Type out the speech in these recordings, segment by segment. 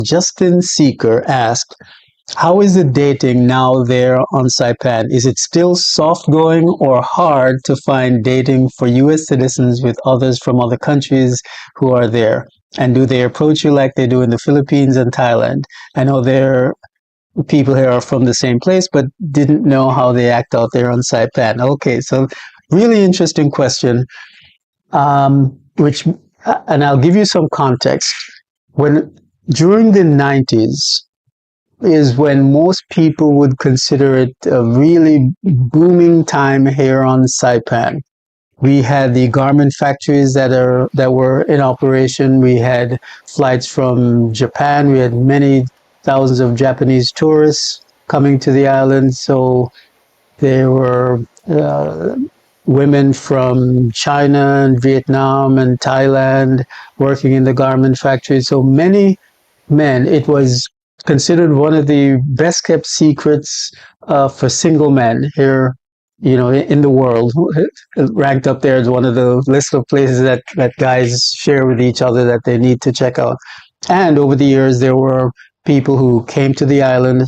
Justin Seeker asked, how is it dating now there on Saipan? Is it still soft going or hard to find dating for US citizens with others from other countries who are there? And do they approach you like they do in the Philippines and Thailand? I know there people here are from the same place, but didn't know how they act out there on Saipan. Okay, so really interesting question, and I'll give you some context. When during the 90s, is when most people would consider it a really booming time here on Saipan. We had the garment factories that were in operation. We had flights from Japan. We had many thousands of Japanese tourists coming to the island. So there were women from China and Vietnam and Thailand working in the garment factories. So many men. It was considered one of the best kept secrets for single men here, in the world. Ranked up there as one of the list of places that guys share with each other that they need to check out. And over the years, there were people who came to the island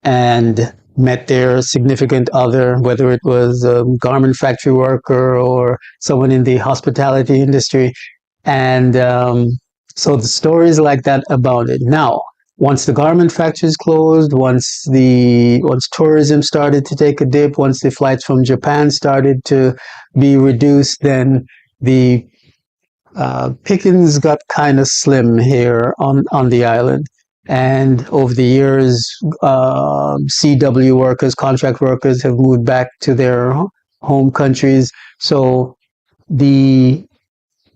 and met their significant other, whether it was a garment factory worker or someone in the hospitality industry. And so the stories like that abounded. Now, once the garment factories closed, once tourism started to take a dip, once the flights from Japan started to be reduced, then the pickings got kind of slim here on the island. And over the years, CW workers, contract workers have moved back to their home countries. So the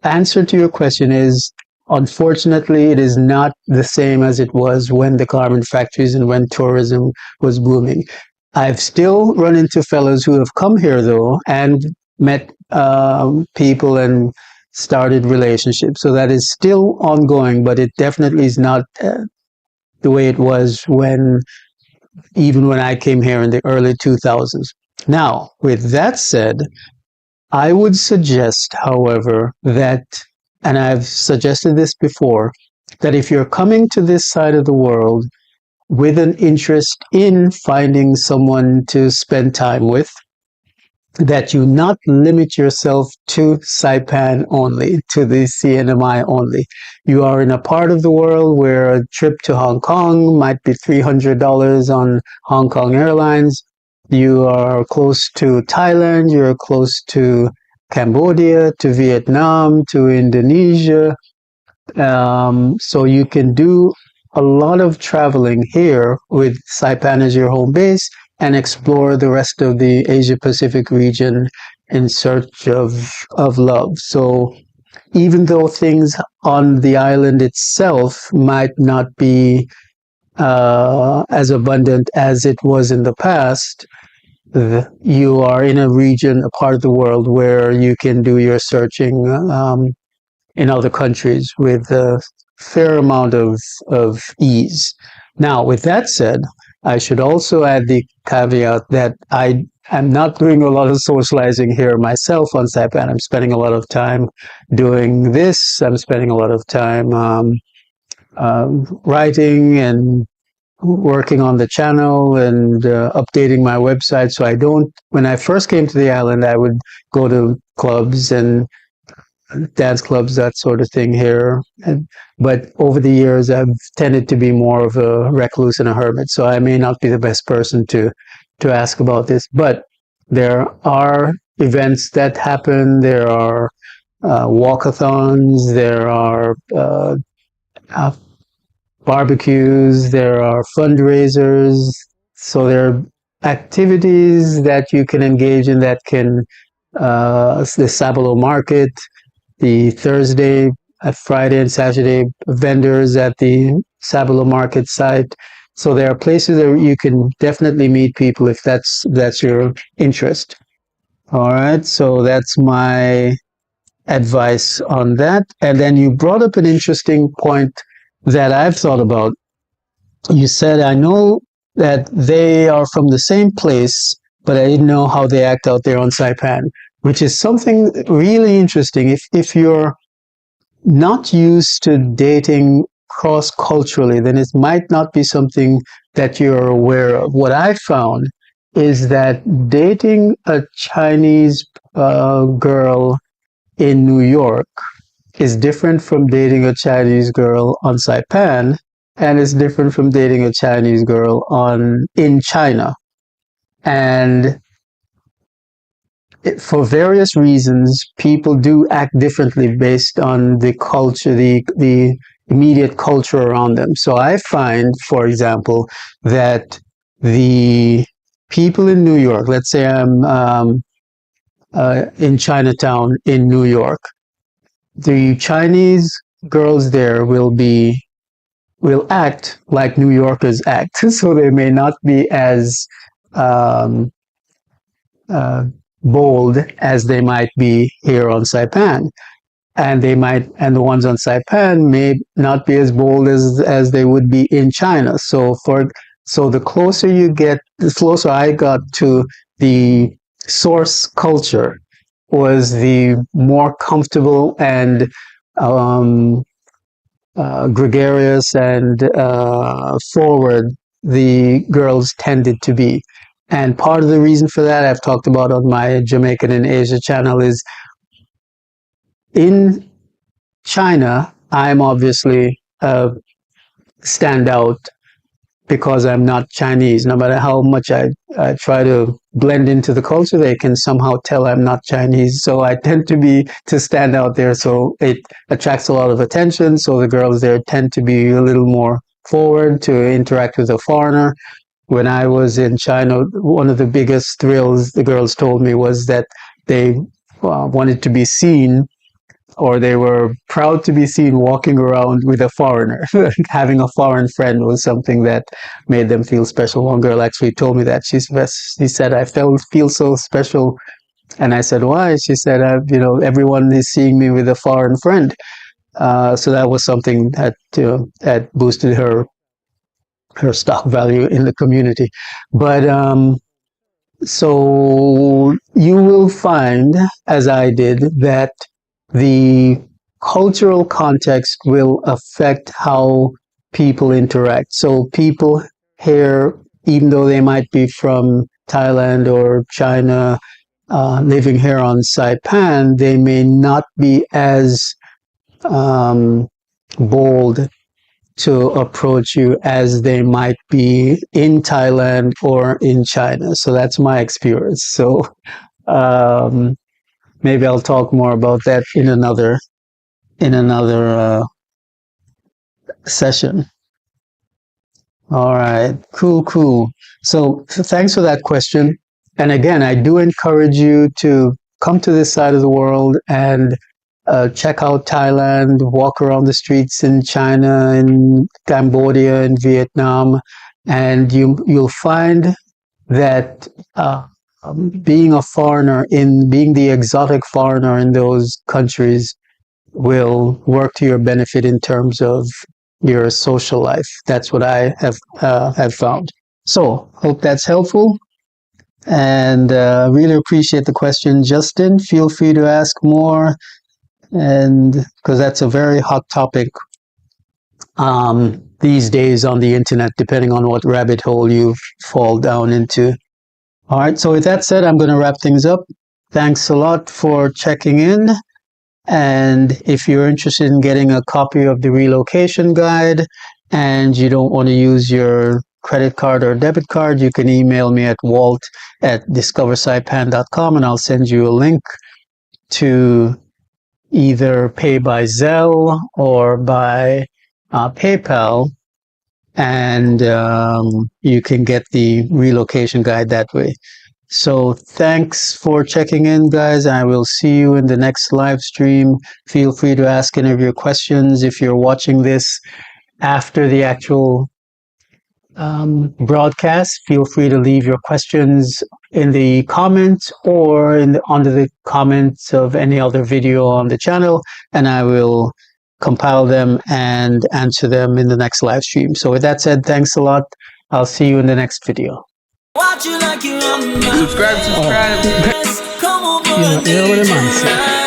answer to your question is, unfortunately, it is not the same as it was when the garment factories and when tourism was booming. I've still run into fellows who have come here, though, and met people and started relationships. So that is still ongoing, but it definitely is not the way it was even when I came here in the early 2000s. Now, with that said, I would suggest, however, that, and I've suggested this before, that if you're coming to this side of the world with an interest in finding someone to spend time with, that you not limit yourself to Saipan only, to the CNMI only. You are in a part of the world where a trip to Hong Kong might be $300 on Hong Kong Airlines. You are close to Thailand, you're close to Cambodia, to Vietnam, to Indonesia. So you can do a lot of traveling here with Saipan as your home base and explore the rest of the Asia Pacific region in search of love. So even though things on the island itself might not be as abundant as it was in the past, you are in a region, a part of the world where you can do your searching in other countries with a fair amount of ease. Now, with that said, I should also add the caveat that I am not doing a lot of socializing here myself on Saipan. I'm spending a lot of time doing this. I'm spending a lot of time writing and working on the channel and updating my website. So when I first came to the island, I would go to clubs and dance clubs, that sort of thing here. But over the years, I've tended to be more of a recluse and a hermit. So I may not be the best person to ask about this. But there are events that happen. There are walkathons. There are barbecues. There are fundraisers. So there are activities that you can engage in that can the Sabalo Market, the Thursday, Friday, and Saturday vendors at the Sabalo Market site. So there are places that you can definitely meet people if that's your interest. All right, so that's my advice on that. And then you brought up an interesting point that I've thought about. You said, I know that they are from the same place, but I didn't know how they act out there on Saipan, which is something really interesting. If you're not used to dating cross culturally, then it might not be something that you're aware of. What I found is that dating a Chinese girl in New York is different from dating a Chinese girl on Saipan, and it's different from dating a Chinese girl in China. And for various reasons, people do act differently based on the culture, the immediate culture around them. So I find, for example, that the people in New York, let's say I'm in Chinatown in New York, the Chinese girls there will act like New Yorkers act. So they may not be as um, uh, bold as they might be here on Saipan. And the ones on Saipan may not be as bold as they would be in China. So the closer you get, the closer I got to the source culture, was the more comfortable and um, gregarious and forward the girls tended to be. And part of the reason for that, I've talked about on my Jamaican in Asia channel, is in China, I'm obviously stand out because I'm not Chinese. No matter how much I try to blend into the culture, they can somehow tell I'm not Chinese. So I tend to stand out there. So it attracts a lot of attention. So the girls there tend to be a little more forward to interact with a foreigner. When I was in China, one of the biggest thrills the girls told me was that they wanted to be seen, or they were proud to be seen walking around with a foreigner. Having a foreign friend was something that made them feel special. One girl actually told me that. She said, I feel so special. And I said, why? She said, everyone is seeing me with a foreign friend. So that was something that boosted her stock value in the community. But so you will find, as I did, that the cultural context will affect how people interact. So people here, even though they might be from Thailand or China, living here on Saipan, they may not be as bold to approach you as they might be in Thailand or in China. So that's my experience. So um, maybe I'll talk more about that in another session. All right, cool. So thanks for that question. And again, I do encourage you to come to this side of the world and check out Thailand, walk around the streets in China, in Cambodia, in Vietnam, and you'll find that being the exotic foreigner in those countries will work to your benefit in terms of your social life. That's what I have found. So hope that's helpful, and really appreciate the question, Justin. Feel free to ask more, and because that's a very hot topic these days on the internet, depending on what rabbit hole you fall down into. All right, so with that said, I'm going to wrap things up. Thanks a lot for checking in. And if you're interested in getting a copy of the relocation guide and you don't want to use your credit card or debit card, you can email me at walt@discoversaipan.com, and I'll send you a link to either pay by Zelle or by PayPal, and you can get the relocation guide that way. So thanks for checking in, guys. I will see you in the next live stream. Feel free to ask any of your questions. If you're watching this after the actual broadcast, feel free to leave your questions in the comments or under the comments of any other video on the channel, and I will compile them and answer them in the next live stream. So with that said, thanks a lot. I'll see you in the next video. Subscribe. You know what the man said.